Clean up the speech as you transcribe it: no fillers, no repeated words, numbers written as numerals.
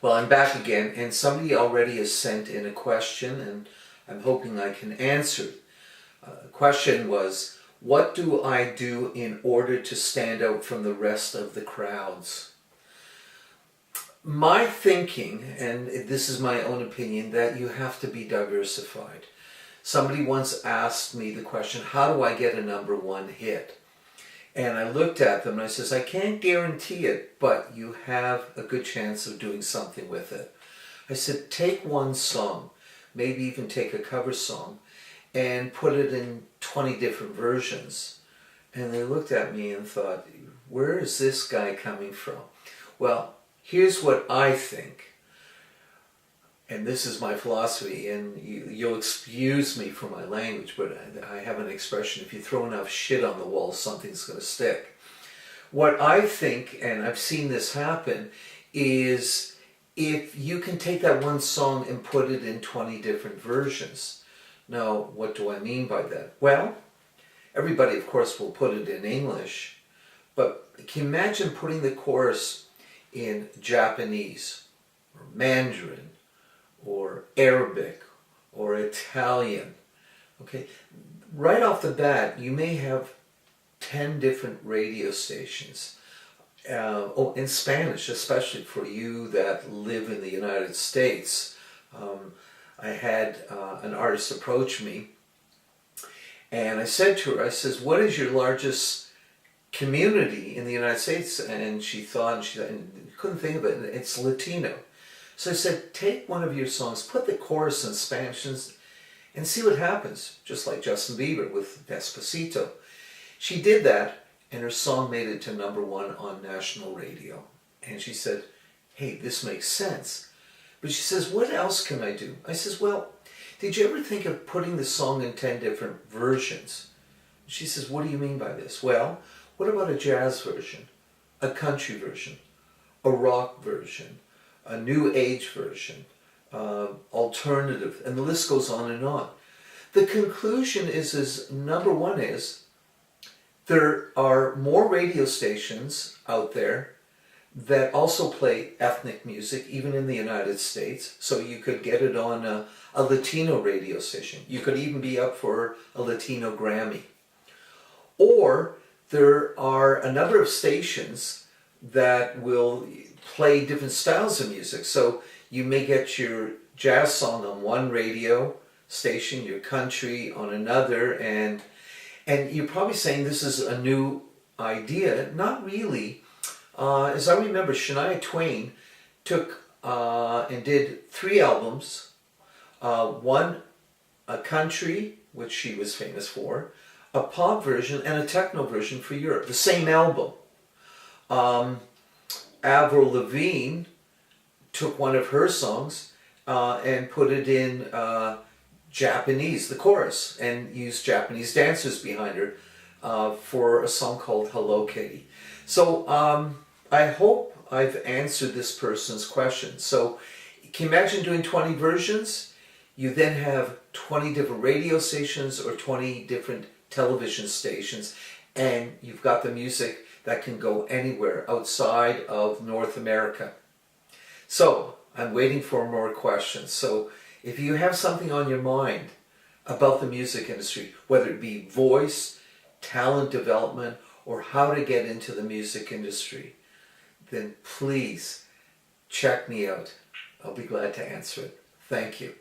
Well, I'm back again, and somebody already has sent in a question, and I'm hoping I can answer. The question was, what do I do in order to stand out from the rest of the crowds? My thinking, and this is my own opinion, that you have to be diversified. Somebody once asked me the question, how do I get a number one hit? And I looked at them and I says, I can't guarantee it, but you have a good chance of doing something with it. I said, take one song, maybe even take a cover song, and put it in 20 different versions. And they looked at me and thought, where is this guy coming from? Well, here's what I think. And this is my philosophy, and you'll excuse me for my language, but I have an expression, if you throw enough shit on the wall, something's going to stick. What I think, and I've seen this happen, is if you can take that one song and put it in 20 different versions. Now, what do I mean by that? Well, everybody, of course, will put it in English, but can you imagine putting the chorus in Japanese, or Mandarin, or Arabic, or Italian? Okay, right off the bat, you may have 10 different radio stations. In Spanish, especially for you that live in the United States. I had an artist approach me, and I said to her, I says, what is your largest community in the United States? And she thought, and couldn't think of it, it's Latino. So I said, take one of your songs, put the chorus in Spanish and see what happens, just like Justin Bieber with Despacito. She did that, and her song made it to number one on national radio. And she said, hey, this makes sense. But she says, what else can I do? I says, well, did you ever think of putting the song in 10 different versions? She says, what do you mean by this? Well, what about a jazz version, a country version, a rock version, a new age version, alternative, and the list goes on and on. The conclusion is number one is, there are more radio stations out there that also play ethnic music, even in the United States. So you could get it on a Latino radio station. You could even be up for a Latino Grammy. Or there are a number of stations that will play different styles of music. So you may get your jazz song on one radio station, your country on another, and you're probably saying this is a new idea. Not really. As I remember, Shania Twain took and did 3 albums. One, a country, which she was famous for, a pop version, and a techno version for Europe. The same album. Avril Lavigne took one of her songs and put it in Japanese, the chorus, and used Japanese dancers behind her for a song called Hello Kitty. So I hope I've answered this person's question. So can you imagine doing 20 versions? You then have 20 different radio stations or 20 different television stations, and you've got the music that can go anywhere outside of North America. So I'm waiting for more questions. So if you have something on your mind about the music industry, whether it be voice, talent development, or how to get into the music industry, then please check me out. I'll be glad to answer it. Thank you.